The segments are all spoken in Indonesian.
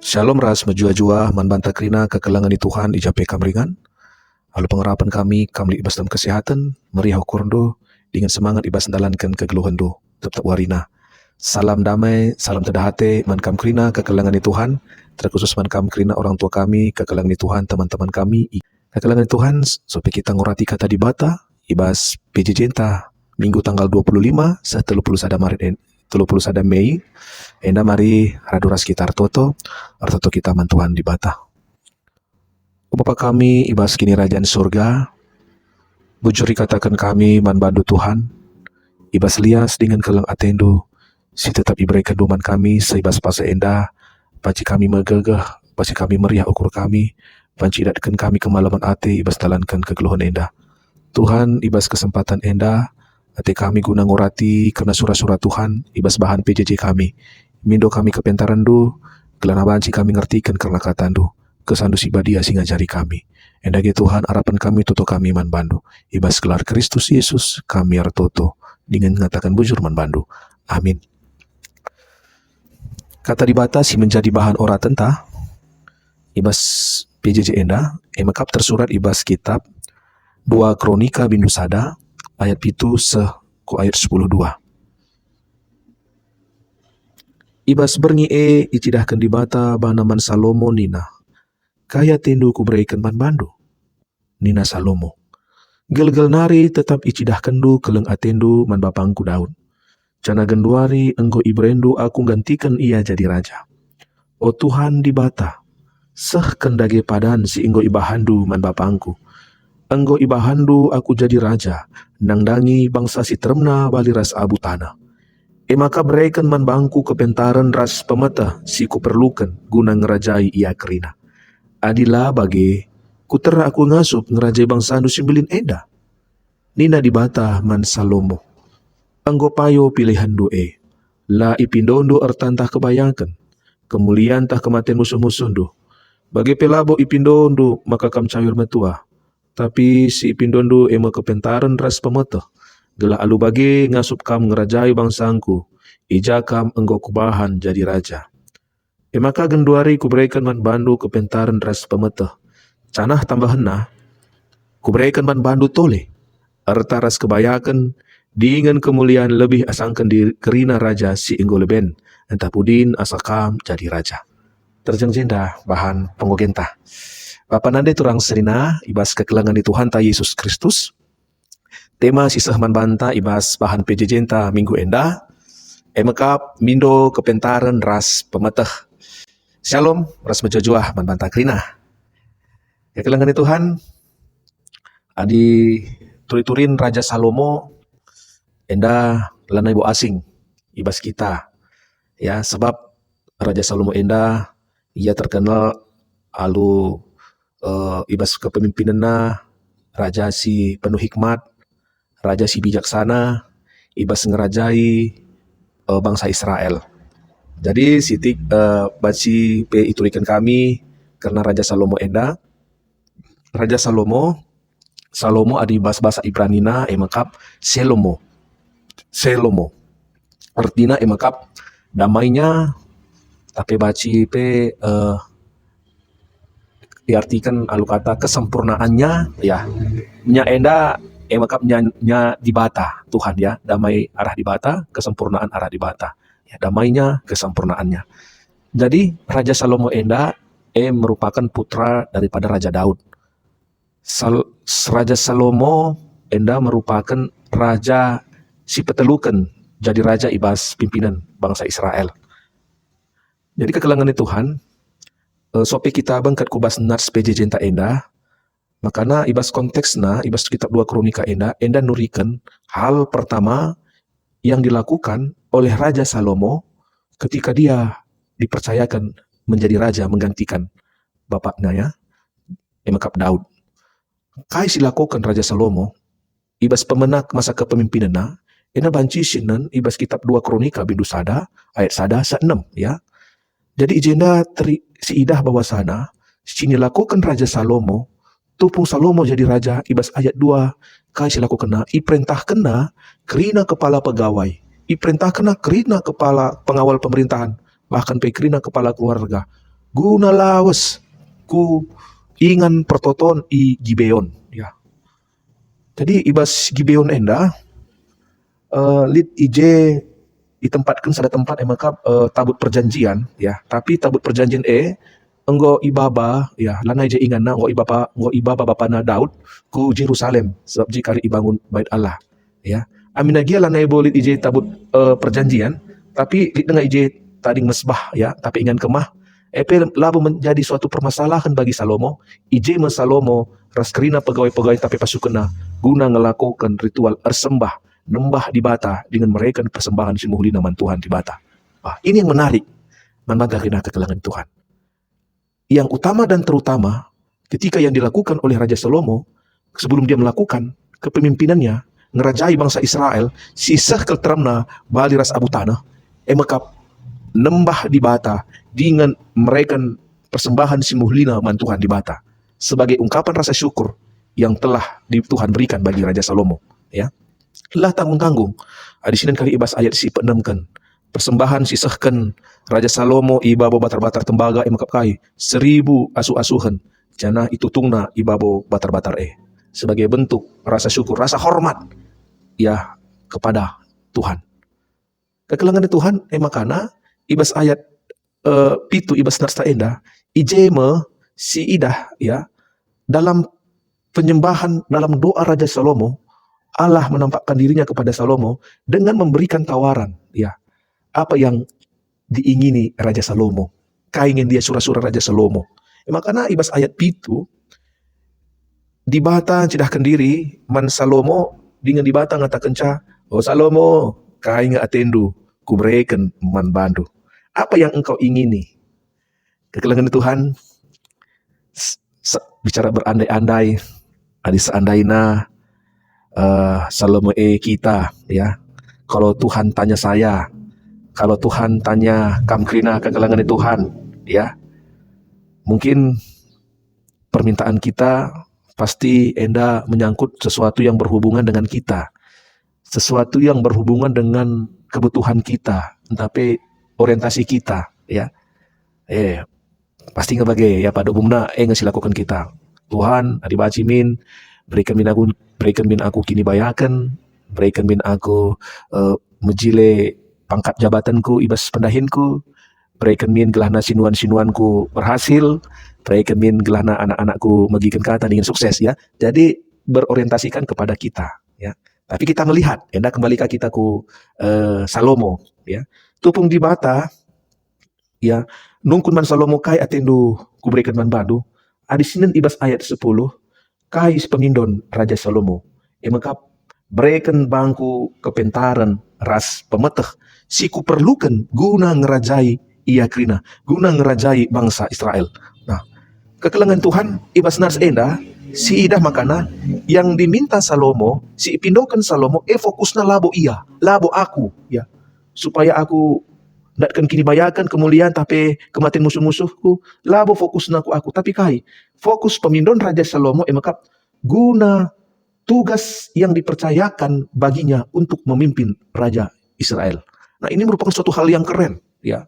Shalom ras menjua-jua manbanta krina kekelangan di Tuhan ijape kamringan. Lalu pengharapan kami ibas dalam kesehatan, meriah korndo dengan semangat ibas dalankan kegeluhan do tetap warina. Salam damai, salam terdahate mankam krina kekelangan di Tuhan, terkhusus mankam krina orang tua kami kekelangan di Tuhan, teman-teman kami kekelangan di Tuhan, supaya kita ngurati kata di bata ibas PJJ minggu tanggal 25 31 Maret 31 Mei. Enda mari raduras kita artoto kita mantuan di bata. Bapa kami ibas kini rajaan surga, bujuri katakan kami manbandu Tuhan, ibas lias dengan kelang atendo, si tetap iberikan doman kami seibas pasa enda, panci kami megegah, panci kami meriah ukur kami, panci idatkan kami kemalaman ate, ibas talankan kegeluhan enda. Tuhan ibas kesempatan enda, ate kami guna ngurati karena surah-surah Tuhan, ibas bahan PJJ kami. Mindo kami kepentaran do, kelana banci kami ngertikan karena katandu, kesandu si badia si ngajari kami. Endage Tuhan harapan kami tuto kami man bandu, ibas gelar Kristus Yesus kami artoto, dengan mengatakan bujur man bandu. Amin. Kata dibatasi menjadi bahan ora tenta, ibas PJJ enda, emakap tersurat ibas kitab 2 Kronika bindu sada, ayat pitu ku ayat 10:2. Ibas berngi icidahkan di bata banaman Salomo nina. Kaya tendu ku berikan man bandu. Nina Salomo. Gel-gel nari tetap icidahkan du keleng atendu man bapangku Daud. Cana genduari enggo ibrendu aku gantikan ia jadi raja. O Tuhan di bata. Seh kendage padan si enggo ibahandu man bapangku. Enggo ibahandu aku jadi raja. Nangdangi bangsa si termna baliras abu tanah. Maka berikan man bangku kepentaran ras pemeta si ku perlukan guna ngerajai ia kerina. Adilah bagi kutera aku ngasup ngerajai bangsa nu simbilin eda. Nina di bata man Salomo. Anggo payo pilihan doe. La ipindondo artantah kebayakan. Kemulian tah kematian musuh-musuh do. Bagi pelabo ipindondo maka kam cawir metua. Tapi si ipindondo ema kepentaran ras pemeta. Gela alu bagi ngasup kam ngerajai bangsangku, ija kam enggo kubahan jadi raja. Maka genduari kuberikan man bandu kepentaran ras pemeta. Canah tambahan kuberikan man bandu tole. Arta ras kebayakan, dengan kemuliaan lebih asangkan di kerina raja si enggo leben, entah pudin asakam jadi raja. Terjeng jenda bahan penggogenta. Bapak nande turang serina, ibas kekelangan di Tuhan ta Yesus Kristus. Tema sisah man banta ibas bahan PJJ minggu enda. Emakap mindo kepentaran ras pemeteh. Shalom ras menjojoah man banta krina. Kekelangan di Tuhan. Adi turi-turin Raja Salomo enda lana ibu asing ibas kita. Ya sebab Raja Salomo enda ia terkenal alu ibas kepemimpinanna raja si penuh hikmat. Raja si bijaksana, ibas ngerajai bangsa Israel. Jadi sitik baci pe iturikan kami karena Raja Salomo enda. Raja Salomo adi bahasa Ibranina emakap Selomo. Artinya emakap damainya, tapi baci pe diartikan alu kata kesempurnaannya ya. Nya enda emakap nya di bata Tuhan ya, damai arah di bata, kesempurnaan arah di bata. Ya, damainya, kesempurnaannya. Jadi Raja Salomo enda merupakan putra daripada Raja Daud. Raja Salomo enda merupakan raja si petelukan jadi raja ibas pimpinan bangsa Israel. Jadi kekelangan Tuhan, sopi kita bangkat kubas nats PJJ enda. Makanya ibas konteksna, ibas kitab 2 Kronika enda nurikan hal pertama yang dilakukan oleh Raja Salomo ketika dia dipercayakan menjadi raja menggantikan bapaknya ya, emakap Daud. Kai silakukan Raja Salomo, ibas pemenak masa kepemimpinanna, enda banci sinan ibas kitab 2 Kronika bindu sada, ayat sada sa 6 ya. Jadi ijenda si idah bawah sana, sini lakukan Raja Salomo, tupung Salomo jadi raja, ibas ayat 2, kai silaku kena, iperintah kena, kerina kepala pegawai, iperintah kena kerina kepala pengawal pemerintahan, bahkan pe kerina kepala keluarga, guna lawas ku ingan pertoton i Gibeon ya. Jadi ibas Gibeon enda lit ije ditempatkan sada tempat maka tabut perjanjian ya, tapi tabut perjanjian enggo ibaba ya lana ije ingana enggo ibaba bapana Daud ku Jerusalem sebab jika ibangun bait Allah ya. Amina gia lana bolit ije tabut perjanjian, tapi lit dengan ije tading mesbah ya, tapi ingan kemah labu menjadi suatu permasalahan bagi Salomo. Ije Salomo raskerina pegawai-pegawai tapi pasukena guna ngelakukan ritual ersembah nembah di bata dengan mereka persembahan simuhuli naman Tuhan di bata. Ini yang menarik memagakina kekelangan Tuhan. Yang utama dan terutama ketika yang dilakukan oleh Raja Salomo sebelum dia melakukan kepemimpinannya ngerajai bangsa Israel, sisah kelteramna bali ras abu tanah maka nembah di bata dengan mereka persembahan simuhlina man Tuhan di bata sebagai ungkapan rasa syukur yang telah Tuhan berikan bagi Raja Salomo ya. Lah tanggung-tanggung di sini kali ibas ayat si penemkan persembahan sisahkan Raja Salomo ibabo batar-batar tembaga kai 1000 asuh-asuhan jana itu tungna ibabo batar-batar sebagai bentuk rasa syukur, rasa hormat ya kepada Tuhan. Kekelangan Tuhan makana ibas ayat pitu ibas narsta enda ijeme si idah ya dalam penyembahan dalam doa Raja Salomo. Allah menampakkan dirinya kepada Salomo dengan memberikan tawaran ya apa yang diingini Raja Salomo, kaingin dia surah-surah Raja Salomo. Makanya ibas ayat pitu dibata cidahkan diri man Salomo dengan dibata ngatakan oh Salomo kaing atendu kubreken man bandu. Apa yang engkau ingini? Kekelangan Tuhan bicara berandai-andai adis seandaina Salomo kita ya. Kalau Tuhan tanya saya, kalau Tuhan tanya kamkrina kekelangan Tuhan ya, mungkin permintaan kita pasti enda menyangkut sesuatu yang berhubungan dengan kita, sesuatu yang berhubungan dengan kebutuhan kita, tapi orientasi kita ya. Pasti ngebagai ya pada umumnya ngasih lakukan kita. Tuhan adibacimin berikan min aku kini bayakan, berikan min aku mejile pangkat jabatanku ibas pendahinku, berikan min gelahna sinuan-sinuanku berhasil, berikan min gelahna anak-anakku megikan kata dengan sukses ya. Jadi berorientasikan kepada kita ya. Tapi kita melihat hendak kembali ke kita ku Salomo ya. Tupung di bata ya nungkun man Salomo kai atendu kuberikan man badu. Adisinen ibas ayat 10 kai pemindon Raja Salomo maka berikan bangku kepentaran ras pemeteh si kuperlukan guna ngerajai ia krina guna ngerajai bangsa Israel. Nah kekelangan Tuhan ibas nars enda si idah makana yang diminta Salomo si pindokan Salomo fokusna labo aku ya supaya aku ndatkan kini bayakan kemuliaan tapi kematian musuh-musuhku labo fokusna aku tapi kai fokus pemindon Raja Salomo maka guna tugas yang dipercayakan baginya untuk memimpin Raja Israel. Nah ini merupakan suatu hal yang keren ya.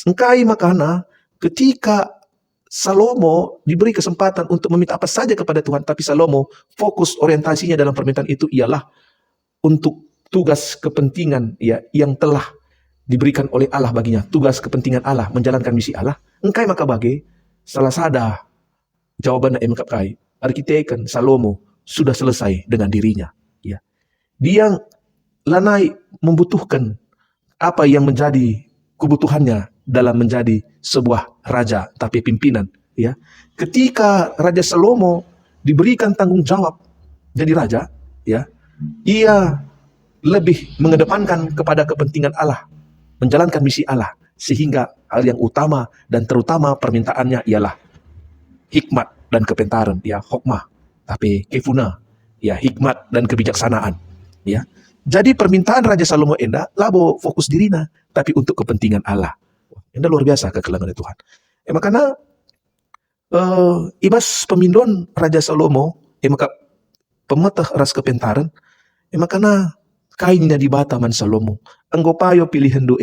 Engkai makana ketika Salomo diberi kesempatan untuk meminta apa saja kepada Tuhan, tapi Salomo fokus orientasinya dalam permintaan itu ialah untuk tugas kepentingan ya yang telah diberikan oleh Allah baginya, tugas kepentingan Allah menjalankan misi Allah. Engkai maka bagi salah sada jawabannya kai arkiteken Salomo sudah selesai dengan dirinya ya. Dia lanai membutuhkan apa yang menjadi kebutuhannya dalam menjadi sebuah raja tapi pimpinan ya. Ketika Raja Salomo diberikan tanggung jawab jadi raja ya, ia lebih mengedepankan kepada kepentingan Allah, menjalankan misi Allah, sehingga hal yang utama dan terutama permintaannya ialah hikmat dan kepentaran ya, hokmah tapi kefuna ya, hikmat dan kebijaksanaan ya. Jadi permintaan Raja Salomo enda labo fokus dirina tapi untuk kepentingan Allah. Enda luar biasa kekelangan Tuhan. Makanya ibas pemindon Raja Salomo maka pemetah ras kepentaran makanya kainnya di bata man Salomo enggo payo pilihan do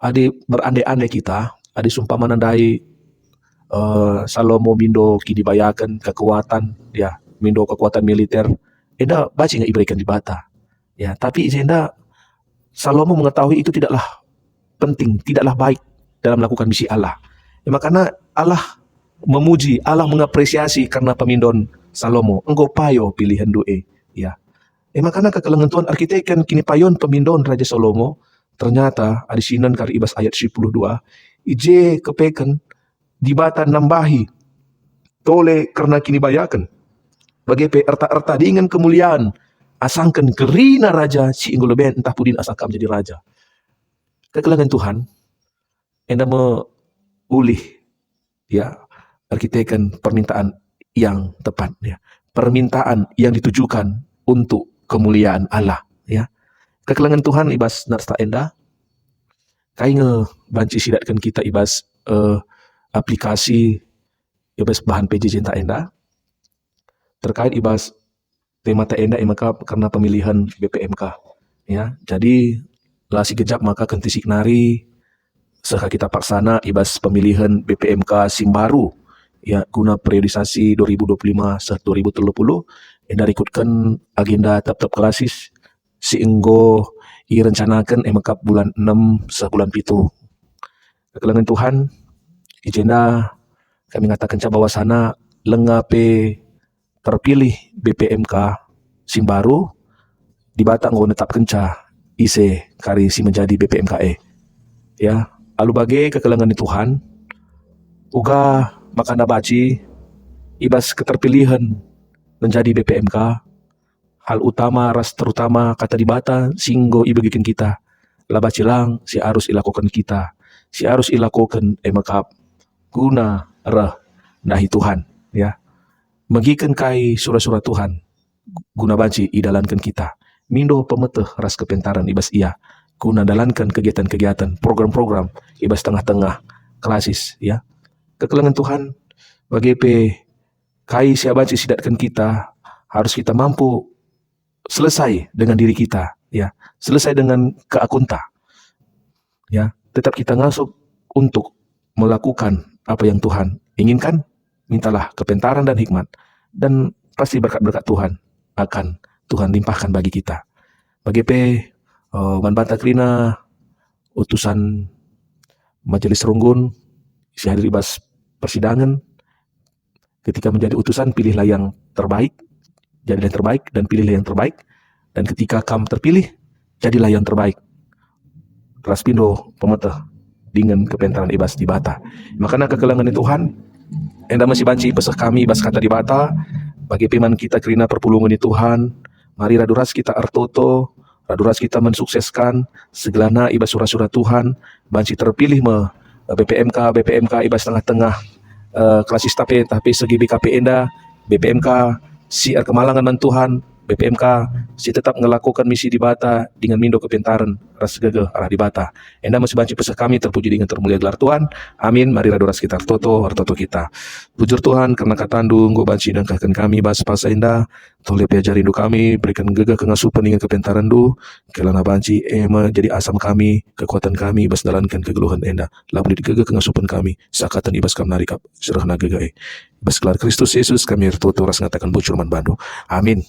ade berandai-andai kita, ade sumpama nandai Salomo mindo kini bayakan kekuatan, ya, mindo kekuatan militer, enda baca nggak iberikan di bata. Ya, tapi enda Salomo mengetahui itu tidaklah penting, tidaklah baik dalam melakukan misi Allah. Ya, makanya Allah memuji, Allah mengapresiasi karena pemindon Salomo. Engkau payo pilihan doe, ya. Makanya kekelengan Tuhan arkiteken kini payon pemindon Raja Salomo, ternyata ada sinan kari ibas ayat 12, ije kepeken di bata nambahi tole karena kini bayakan bagi pe erta-erta dengan kemuliaan asangkan kerina raja si inggol ben entah pudin asangka menjadi raja. Kekelengan Tuhan enda meulih, ya, arkiteken permintaan yang tepat, ya, permintaan yang ditujukan untuk kemuliaan Allah, ya. Kekelengan Tuhan ibas narsta enda kai banci sidatkan kita ibas aplikasi ibas bahan PJJ ta enda terkait ibas tema ta enda maka karena pemilihan BPMK, ya. Jadi lasi kejap maka kentisik nari seha kita paksana ibas pemilihan BPMK Simbaru, ya, guna periodisasi 2025 se 2030 enda ikutkan agenda tetap klasis sienggo irencanakan emakap bulan 6 sebulan pitu. Kekelengan Tuhan ijena kami ngatakan bahwa sana lengape terpilih BPMK Simbaru di batang ngo netap kenca ise kari si menjadi BPMKE, ya. Alu bage kekelengan Tuhan uga makana baci ibas keterpilihan menjadi BPMK hal utama ras terutama kata di bata singgo ibagikan kita laba cilang si harus ilakukan kita, si harus ilakukan emakap guna reh nahi Tuhan, ya. Magikan kai surah-surah Tuhan guna banci idalankan kita mindo pemeteh ras kepentaran ibas ia guna dalankan kegiatan-kegiatan program-program ibas tengah-tengah klasis, ya. Kekelengan Tuhan bagi pe kai siabanci sidatkan kita harus kita mampu selesai dengan diri kita, ya, selesai dengan keakunta, ya. Tetap kita ngasup untuk melakukan apa yang Tuhan inginkan, mintalah kepentaran dan hikmat, dan pasti berkat-berkat Tuhan akan Tuhan limpahkan bagi kita. Bagi pe manbanta krina utusan majelis runggun isi hadir ibas persidangan, ketika menjadi utusan pilihlah yang terbaik, jadilah yang terbaik dan pilihlah yang terbaik, dan ketika kamu terpilih jadilah yang terbaik. Raspindo pemeteh dengan kepentaran ibas di bata. Makanya kekelengan Tuhan enda masih banci pesah kami ibas kata di bata bagi piman kita kerina perpulungan di Tuhan. Mari raduras kita artoto, raduras kita mensukseskan segelana ibas surah-surah Tuhan banci terpilih BPMK ibas tengah-tengah klasis tapi segi BKP enda BPMK si kemalangan man Tuhan, BPMK si tetap ngelakukan misi di bata dengan mindo kepentaran ras gege arah di bata. Enda masih banci pesah kami terpuji dengan termulia gelar Tuhan. Amin. Mari raduras kita artoto kita. Pujur Tuhan karena katandu nggo banci dan kahkan kami bas pasa enda toleh piajari rindu kami berikan gege kengasupan dengan kepentaran du kelana banci ema jadi asam kami kekuatan kami bas dalankan kegeluhan enda labli di gege kengasupan kami sakatan ibas kam narikap serahna gege bas gelar Kristus Yesus kami artoto ras ngatakan bocor man bandu. Amin.